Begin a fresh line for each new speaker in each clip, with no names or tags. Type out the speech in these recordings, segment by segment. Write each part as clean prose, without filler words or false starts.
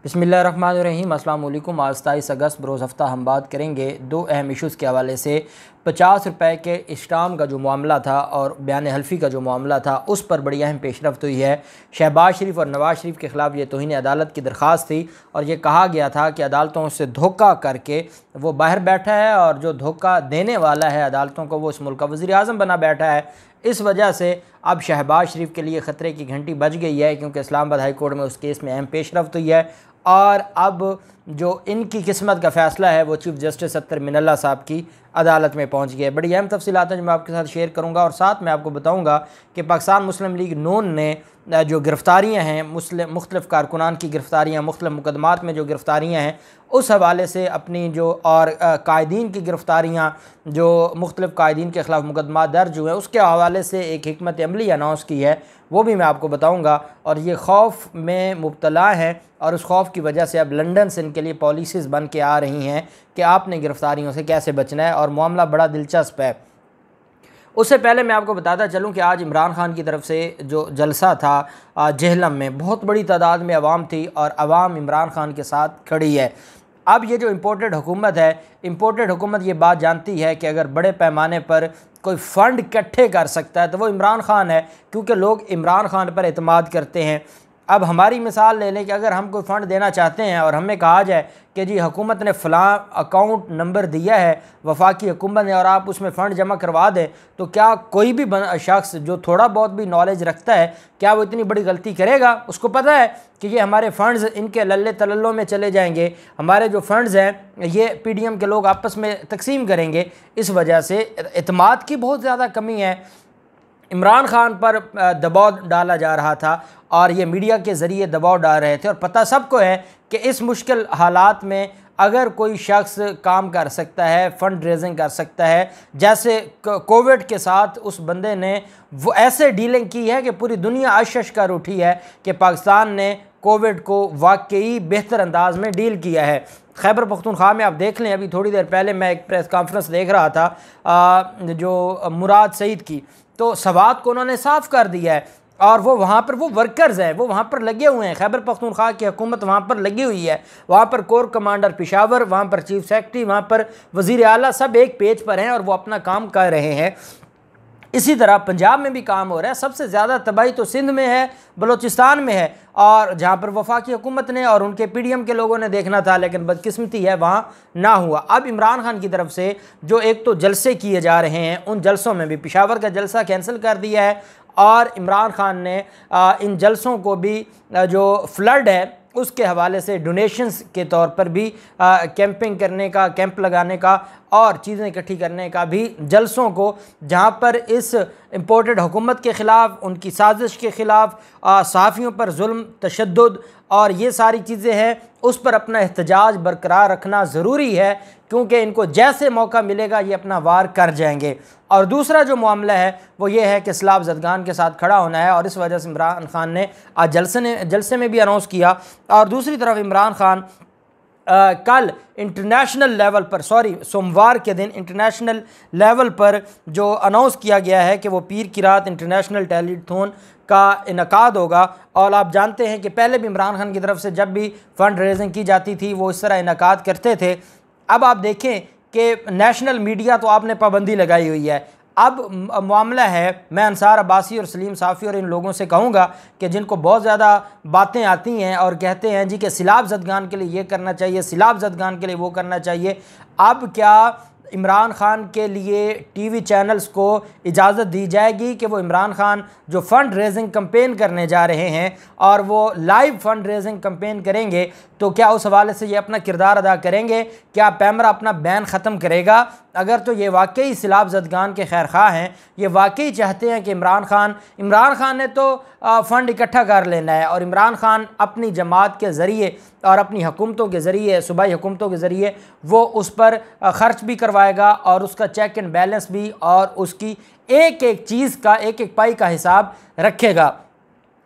बिस्मिल्लाहिर्रहमानिर्रहीम। अस्सलाम वालेकुम। आज 27 अगस्त बरोज़ हफ़्ता हम बात करेंगे दो अहम इशूज़ के हवाले से। 50 रुपए के इस्टाम का जो मामला था और बयान हल्फी का जो मामला था उस पर बड़ी अहम पेशरफ्त हुई है। शहबाज शरीफ और नवाज़ शरीफ के ख़िलाफ़ ये तौहीन अदालत की दरख्वास्त थी और ये कहा गया था कि अदालतों से धोखा करके वो बाहर बैठा है और जो धोखा देने वाला है अदालतों को वो इस मुल्क का वज़ीर-ए-आज़म बना बैठा है। इस वजह से अब शहबाज शरीफ के लिए ख़तरे की घंटी बज गई है, क्योंकि इस्लामाबाद हाई कोर्ट में उस केस में अहम पेशरफ्त हुई है और अब जो इनकी किस्मत का फ़ैसला है वो चीफ़ जस्टिस अत्तर मिनल्ला साहब की अदालत में पहुंच गया है। बड़ी अहम तफसीलात हैं जो मैं आपके साथ शेयर करूंगा और साथ में आपको बताऊंगा कि पाकिस्तान मुस्लिम लीग नून ने जो गिरफ़्तारियाँ हैं, मुख्तलिफ़ कारकुनान की गिरफ़्तारियाँ, मुख्तलिफ़ मुकदमात में जो गिरफ़्तारियाँ हैं उस हवाले से अपनी जो और कायदीन की गिरफ़्तारियाँ, जो मुख्तलिफ़ कायदीन के ख़िलाफ़ मुकदमा दर्ज हुए उसके हवाले से एक हिकमत अमली अनाउंस की है, वो भी मैं आपको बताऊंगा। और ये खौफ में मुब्तला हैं और उस खौफ की वजह से अब लंदन से इनके लिए पॉलिसीज़ बन के आ रही हैं कि आपने गिरफ़्तारियों से कैसे बचना है, और मामला बड़ा दिलचस्प है। उससे पहले मैं आपको बताता चलूं कि आज इमरान खान की तरफ से जो जलसा था जेहलम में, बहुत बड़ी तादाद में अवाम थी और अवाम इमरान खान के साथ खड़ी है। अब ये जो इम्पोर्टेड हुकूमत है, इम्पोर्टेड हुकूमत ये बात जानती है कि अगर बड़े पैमाने पर कोई फ़ंड इकट्ठे कर सकता है तो वो इमरान खान है, क्योंकि लोग इमरान खान पर एतमाद करते हैं। अब हमारी मिसाल ले लें कि अगर हम कोई फ़ंड देना चाहते हैं और हमें कहा जाए कि जी हुकूमत ने फ़लाँ अकाउंट नंबर दिया है वफाकी हुकूमत ने और आप उसमें फ़ंड जमा करवा दें, तो क्या कोई भी शख्स जो थोड़ा बहुत भी नॉलेज रखता है क्या वो इतनी बड़ी गलती करेगा? उसको पता है कि ये हमारे फ़ंड्स इनके लल्ले तलल्लों में चले जाएंगे, हमारे जो फ़ंड्स हैं ये PDM के लोग आपस में तकसीम करेंगे। इस वजह से एतमाद की बहुत ज़्यादा कमी है। इमरान खान पर दबाव डाला जा रहा था और ये मीडिया के ज़रिए दबाव डाल रहे थे और पता सबको है कि इस मुश्किल हालात में अगर कोई शख्स काम कर सकता है, फ़ंड रेजिंग कर सकता है, जैसे कोविड के साथ उस बंदे ने वो ऐसे डीलिंग की है कि पूरी दुनिया अशश कर उठी है कि पाकिस्तान ने कोविड को वाकई बेहतर अंदाज में डील किया है। खैबर पख्तूनख्वा में आप देख लें, अभी थोड़ी देर पहले मैं एक प्रेस कॉन्फ्रेंस देख रहा था जो मुराद सईद की, तो सवात को उन्होंने साफ़ कर दिया है और वो वहाँ पर वो वर्कर्स हैं, वो वहाँ पर लगे हुए हैं। खैबर पख्तूनख्वा की हुकूमत वहाँ पर लगी हुई है, वहाँ पर कोर कमांडर पेशावर, वहाँ पर चीफ सेक्रेटरी, वहाँ पर वज़ीर आला सब एक पेज पर हैं और वो अपना काम कर रहे हैं। इसी तरह पंजाब में भी काम हो रहा है। सबसे ज़्यादा तबाही तो सिंध में है, बलूचिस्तान में है, और जहाँ पर वफाकी हुकूमत ने और उनके PDM के लोगों ने देखना था लेकिन बदकिस्मती है वहाँ ना हुआ। अब इमरान खान की तरफ से जो एक तो जलसे किए जा रहे हैं, उन जलसों में भी पेशावर का जलसा कैंसिल कर दिया है और इमरान खान ने इन जलसों को भी जो फ्लड है उसके हवाले से डोनेशंस के तौर पर भी कैंपिंग करने का, कैंप लगाने का और चीज़ें इकट्ठी करने का भी, जलसों को जहाँ पर इस इम्पोर्टेड हुकूमत के ख़िलाफ़, उनकी साजिश के ख़िलाफ़, सहाफ़ियों पर जुल्म, तशद्दुद और ये सारी चीज़ें हैं, उस पर अपना एहतजाज बरकरार रखना ज़रूरी है, क्योंकि इनको जैसे मौका मिलेगा ये अपना वार कर जाएंगे। और दूसरा जो मामला है वो ये है कि सैलाब ज़दगान के साथ खड़ा होना है और इस वजह से इमरान खान ने आज जलसे में भी अनाउंस किया। और दूसरी तरफ इमरान खान कल इंटरनेशनल लेवल पर, सोमवार के दिन इंटरनेशनल लेवल पर जो अनाउंस किया गया है कि वो पीर की रात इंटरनेशनल टेलीथॉन का इनकाद होगा। और आप जानते हैं कि पहले भी इमरान खान की तरफ से जब भी फ़ंड रेजिंग की जाती थी वो इस तरह इनकाद करते थे। अब आप देखें कि नेशनल मीडिया तो आपने पाबंदी लगाई हुई है। अब मामला है, मैं अंसार अब्बासी और सलीम साफ़ी और इन लोगों से कहूँगा कि जिनको बहुत ज़्यादा बातें आती हैं और कहते हैं जी कि सैलाब ज़दगान के लिए ये करना चाहिए, सैलाब ज़दगान के लिए वो करना चाहिए, अब क्या इमरान खान के लिए TV चैनल्स को इजाज़त दी जाएगी कि वो इमरान खान जो फ़ंड रेजिंग कैंपेन करने जा रहे हैं और वो लाइव फ़ंड रेजिंग कैंपेन करेंगे, तो क्या उस हवाले से ये अपना किरदार अदा करेंगे? क्या पैमरा अपना बैन ख़त्म करेगा? अगर तो ये वाकई सैलाब ज़दगान के खैर ख़्वाह हैं, ये वाकई चाहते हैं कि इमरान खान ने तो फ़ंड इकट्ठा कर लेना है और इमरान खान अपनी जमात के ज़रिए और अपनी हुकूमतों के ज़रिए, सूबाई हुकूमतों के ज़रिए वो उस पर ख़र्च भी करवाएगा और उसका चेक एंड बैलेंस भी और उसकी एक एक चीज़ का, एक एक पाई का हिसाब रखेगा।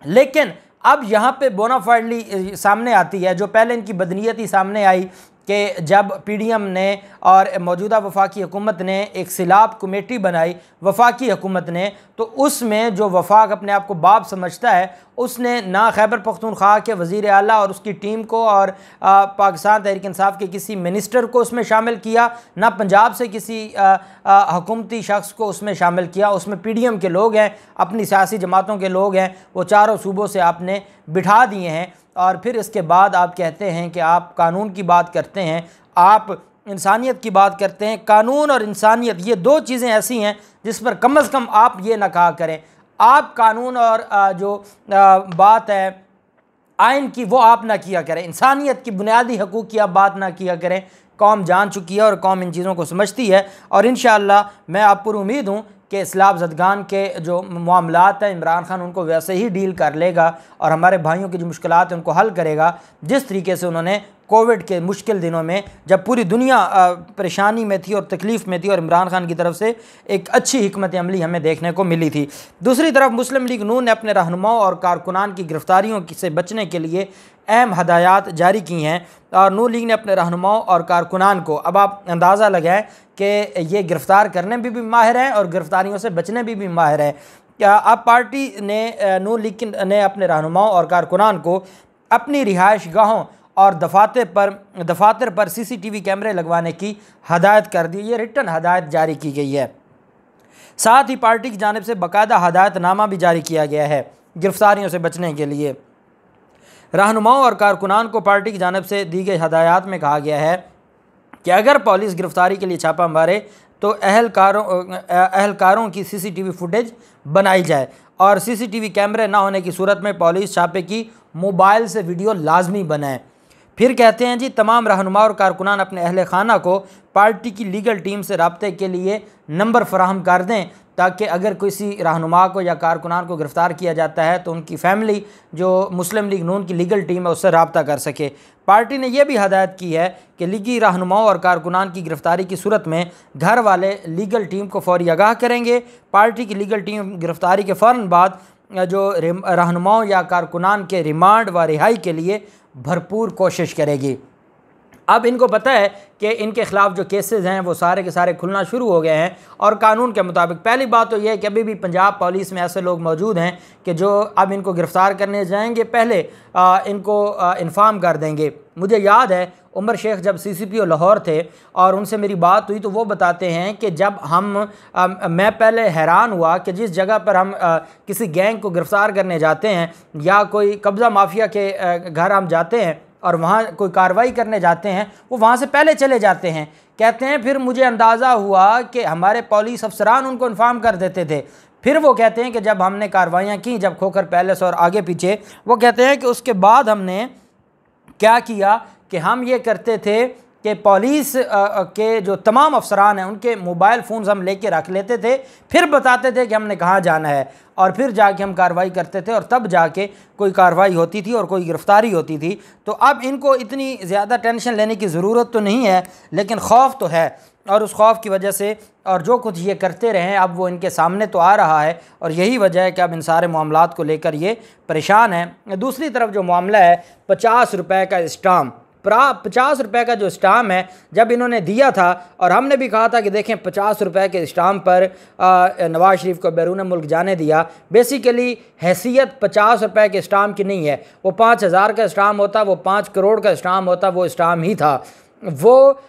लेकिन अब यहाँ पे बोनाफाइडली सामने आती है, जो पहले इनकी बदनीयती सामने आई कि जब PDM ने और मौजूदा वफाकी हुकूमत ने एक सिलाब कमेटी बनाई वफाकी हुकूमत ने, तो उसमें जो वफाक अपने आप को बाप समझता है उसने ना खैबर पख्तूनख्वा के वज़ीर आला और उसकी टीम को और पाकिस्तान तहरीक इंसाफ के किसी मिनिस्टर को उसमें शामिल किया, ना पंजाब से किसी हुकूमती शख्स को उसमें शामिल किया। उसमें PDM के लोग हैं, अपनी सियासी जमातों के लोग हैं, वो चारों सूबों से आपने बिठा दिए हैं। और फिर इसके बाद आप कहते हैं कि आप कानून की बात करते हैं, आप इंसानियत की बात करते हैं। कानून और इंसानियत ये दो चीज़ें ऐसी हैं जिस पर कम अज़ कम आप ये ना कहा करें। आप कानून और जो बात है आइन की वो आप ना किया करें, इंसानियत की बुनियादी हकूक़ की आप बात ना किया करें। कौम जान चुकी है और कौम इन चीज़ों को समझती है, और इंशाअल्लाह मैं आप पर उम्मीद हूँ कि इस्लाम ज़दगान के जो मामलात हैं इमरान खान उनको वैसे ही डील कर लेगा और हमारे भाइयों की जो मुश्किलात हैं उनको हल करेगा जिस तरीके से उन्होंने कोविड के मुश्किल दिनों में, जब पूरी दुनिया परेशानी में थी और तकलीफ़ में थी, और इमरान खान की तरफ से एक अच्छी हिकमत अमली हमें देखने को मिली थी। दूसरी तरफ मुस्लिम लीग नून ने अपने रहनुमाओं और कारकुनान की गिरफ़्तारियों से बचने के लिए अहम हदायत जारी की हैं, और नून लीग ने अपने रहनुमाओं और कारकुनान को, अब आप अंदाज़ा लगाएं कि ये गिरफ़्तार करने में भी माहिर हैं और गिरफ़्तारियों से बचने में भी माहिर हैं। क्या अब पार्टी ने नून लीग ने अपने रहनुमाओं और कारकुनान को अपनी रिहाइश गाहों और दफातर पर CCTV कैमरे लगवाने की हदायत कर दी। ये रिटन हदायत जारी की गई है। साथ ही पार्टी की जानिब से बाकायदा हदायतनामा भी जारी किया गया है गिरफ़्तारियों से बचने के लिए। रहनुमाओं और कारकुनान को पार्टी की जानिब से दी गई हदायत में कहा गया है कि अगर पुलिस गिरफ़्तारी के लिए छापा मारे तो अहलकारों की CCTV फुटेज बनाई जाए, और CCTV कैमरे ना होने की सूरत में पुलिस छापे की मोबाइल से वीडियो लाजमी बनाए। फिर कहते हैं जी, तमाम रहनुमा और कारकुनान अपने अहल खाना को पार्टी की लीगल टीम से रब्ते के लिए नंबर फराहम कर दें, ताकि अगर किसी रहनुमा को या कारकुनान को गिरफ़्तार किया जाता है तो उनकी फ़ैमिली जो मुस्लिम लीग नून की लीगल टीम है उससे रब्ता कर सके। पार्टी ने यह भी हदायत की है कि लीगी रहनुमाओं और कारकुनान की गिरफ़्तारी की सूरत में घर वाले लीगल टीम को फौरी आगाह करेंगे। पार्टी की लीगल टीम गिरफ़्तारी के फ़ौरन बाद जो रहनुमाओं या कारकुनान के रिमांड व रिहाई के लिए भरपूर कोशिश करेगी। अब इनको पता है कि इनके ख़िलाफ़ जो केसेस हैं वो सारे के सारे खुलना शुरू हो गए हैं, और कानून के मुताबिक पहली बात तो यह है कि अभी भी पंजाब पुलिस में ऐसे लोग मौजूद हैं कि जो अब इनको गिरफ़्तार करने जाएंगे पहले इनको इन्फॉर्म कर देंगे। मुझे याद है उमर शेख जब CCPO लाहौर थे और उनसे मेरी बात हुई तो वो बताते हैं कि जब मैं पहले हैरान हुआ कि जिस जगह पर हम किसी गैंग को गिरफ़्तार करने जाते हैं या कोई कब्ज़ा माफिया के घर हम जाते हैं और वहाँ कोई कार्रवाई करने जाते हैं, वो वहाँ से पहले चले जाते हैं। कहते हैं फिर मुझे अंदाज़ा हुआ कि हमारे पुलिस अफसरान उनको इन्फॉर्म कर देते थे। फिर वो कहते हैं कि जब हमने कार्रवाइयाँ की, जब खोखर पैलेस और आगे पीछे, वो कहते हैं कि उसके बाद हमने क्या किया कि हम ये करते थे कि पुलिस के जो तमाम अफसरान हैं उनके मोबाइल फ़ोन्स हम लेके रख लेते थे, फिर बताते थे कि हमने कहाँ जाना है, और फिर जाके हम कार्रवाई करते थे, और तब जाके कोई कार्रवाई होती थी और कोई गिरफ़्तारी होती थी। तो अब इनको इतनी ज़्यादा टेंशन लेने की ज़रूरत तो नहीं है, लेकिन खौफ तो है, और उस खौफ की वजह से और जो कुछ ये करते रहे अब वो इनके सामने तो आ रहा है, और यही वजह है कि अब इन सारे मामलात को लेकर ये परेशान हैं। दूसरी तरफ जो मामला है 50 रुपये का स्टाम्प, 50 रुपये का जो स्टाम्प है जब इन्होंने दिया था, और हमने भी कहा था कि देखें 50 रुपये के स्टाम्प पर नवाज़ शरीफ को बैरून मुल्क जाने दिया। बेसिकली हैसियत 50 रुपये के स्टाम्प की नहीं है, वो 5000 का स्टाम्प होता, वो 5 करोड़ का स्टाम्प होता, वो स्टाम्प ही था। वो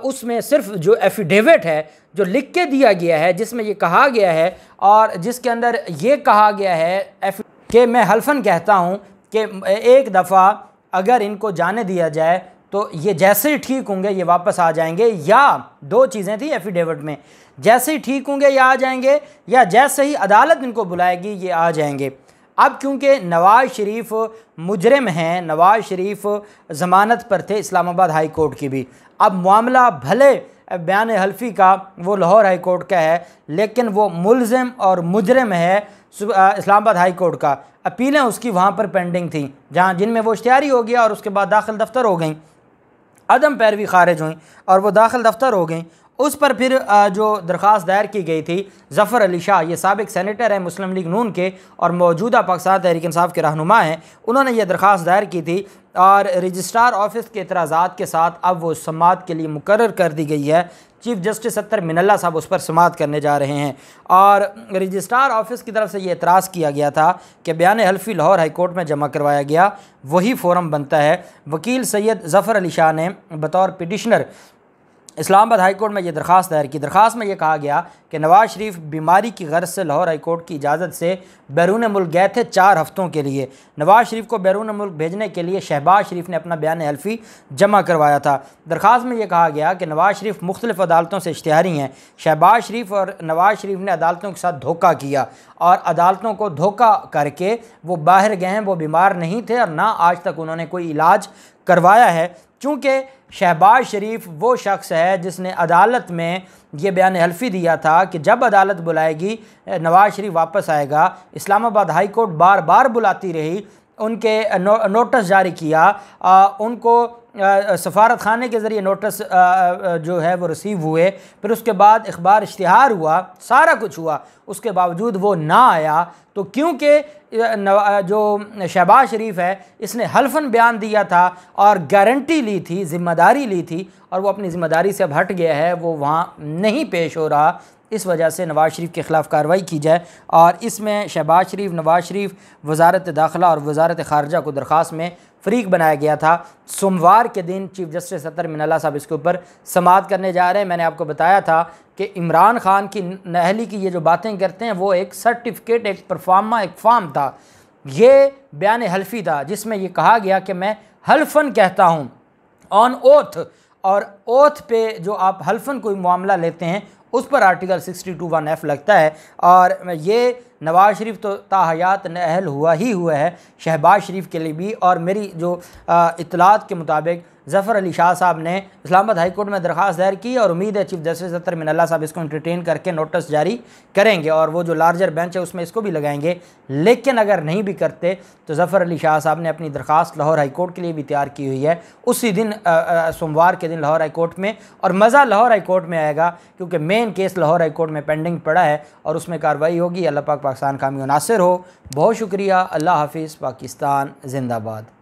उसमें सिर्फ जो एफिडेविट है जो लिख के दिया गया है, जिसमें ये कहा गया है और जिसके अंदर ये कहा गया है कि मैं हल्फन कहता हूँ कि एक दफ़ा अगर इनको जाने दिया जाए तो ये जैसे ही ठीक होंगे ये वापस आ जाएंगे, या दो चीज़ें थी एफिडेविट में, जैसे ही ठीक होंगे ये आ जाएंगे, या जैसे ही अदालत इनको बुलाएगी ये आ जाएंगे। अब क्योंकि नवाज़ शरीफ मुजरिम हैं, नवाज़ शरीफ ज़मानत पर थे इस्लामाबाद हाई कोर्ट की भी, अब मामला भले बयान हल्फी का वो लाहौर हाई कोर्ट का है, लेकिन वो मुलज़िम और मुजरिम है इस्लामाबाद हाई कोर्ट का। अपीलें उसकी वहाँ पर पेंडिंग थी, जहाँ जिनमें वो इश्तिहारी हो गया और उसके बाद दाखिल दफ्तर हो गई, अदम पैरवी खारिज हुई और वो दाखिल दफ्तर हो गई, उस पर फिर जो दरख्वास्त दायर की गई थी, ज़फ़र अली शाह, ये साबिक़ सेनेटर है मुस्लिम लीग नून के और मौजूदा पाकिस्तान तहरीक इंसाफ के रहनुमा हैं, उन्होंने ये दरख्वास्त दायर की थी और रजिस्ट्रार ऑफिस के एतराज़ात के साथ अब वो समाअत के लिए मुकर्रर कर दी गई है। चीफ़ जस्टिस अत्तर मिनल्ला साहब उस पर समाअत करने जा रहे हैं और रजिस्ट्रार ऑफिस की तरफ से ये एतराज़ किया गया था कि बयान हल्फी लाहौर हाई कोर्ट में जमा करवाया गया, वही फ़ोरम बनता है। वकील सैयद ज़फ़र अली शाह ने बतौर पिटिशनर इस्लामाबाद हाई कोर्ट में ये दरख्वास्त दायर की। दरख्वास्त में ये कहा गया कि नवाज़ शरीफ बीमारी की गर्ज से लाहौर हाई कोर्ट की इजाज़त से बैरून मुल्क गए थे 4 हफ़्तों के लिए। नवाज़ शरीफ को बैरून मुल्क भेजने के लिए शहबाज शरीफ ने अपना बयान हल्फी जमा करवाया था। दरख्वास्त में ये कहा गया कि नवाज़ शरीफ मुख्तलिफ़ अदालतों से इश्तिहारी हैं। शहबाज शरीफ और नवाज़ शरीफ ने अदालतों के साथ धोखा किया और अदालतों को धोखा करके वो बाहर गए हैं, वो बीमार नहीं थे और ना आज तक उन्होंने कोई इलाज करवाया है। चूँकि शहबाज शरीफ वो शख्स है जिसने अदालत में ये बयान हल्फी दिया था कि जब अदालत बुलाएगी नवाज़ शरीफ वापस आएगा। इस्लामाबाद हाई कोर्ट बार बार बुलाती रही, उनके नोटिस जारी किया, उनको सफारत खाने के ज़रिए नोटिस जो है वो रिसीव हुए, फिर उसके बाद इख्बार इश्तिहार हुआ, सारा कुछ हुआ, उसके बावजूद वो ना आया। तो क्योंकि जो शहबाज शरीफ है इसने हल्फन बयान दिया था और गारंटी ली थी, ज़िम्मेदारी ली थी और वो अपनी ज़िम्मेदारी से अब हट गया है, वो वहाँ नहीं पेश हो रहा, इस वजह से नवाज़ शरीफ के ख़िलाफ़ कार्रवाई की जाए। और इसमें शहबाज शरीफ, नवाज़ शरीफ, वज़ारत दाखिला और वज़ारत ख़ारजा को दरख्वास्त में फ़रीक बनाया गया था। सोमवार के दिन चीफ़ जस्टिस अत्तर मिनल्ला साहब इसके ऊपर समाअत करने जा रहे हैं। मैंने आपको बताया था कि इमरान खान की नहली की ये जो बातें करते हैं वो एक सर्टिफिकेट, एक परफार्मा, एक फॉर्म था। ये बयान हल्फी था जिसमें ये कहा गया कि मैं हल्फन कहता हूँ ऑन ओथ, और ओथ पे जो आप हल्फन कोई मामला लेते हैं उस पर आर्टिकल 62(1)(f) लगता है। और ये नवाज़ शरीफ तो ताहयात नाअहल हुआ ही हुआ है शहबाज शरीफ के लिए भी। और मेरी जो इत्तलात के मुताबिक ज़फ़र अली शाह साहब ने इस्लामाबाद हाई कोर्ट में दरख्वास्त दायर की और उम्मीद है चीफ़ जस्टिस अत्तर मिनल्ला साहब इसको एंटरटेन करके नोटिस जारी करेंगे और वो जो लार्जर बेंच है उसमें इसको भी लगाएंगे। लेकिन अगर नहीं भी करते तो ज़फ़र अली शाह साहब ने अपनी दरख्वास्त लाहौर हाई कोर्ट के लिए भी तैयार की हुई है उसी दिन, सोमवार के दिन लाहौर हाई कोर्ट में। और मज़ा लाहौर हाई कोर्ट में आएगा क्योंकि main case Lahore high court में पेंडिंग पड़ा है और उसमें कार्रवाई होगी। अल्लाह पाक पाकिस्तान कामयाब नासिर हो। बहुत शुक्रिया। अल्लाह हाफिज़। पाकिस्तान जिंदाबाद।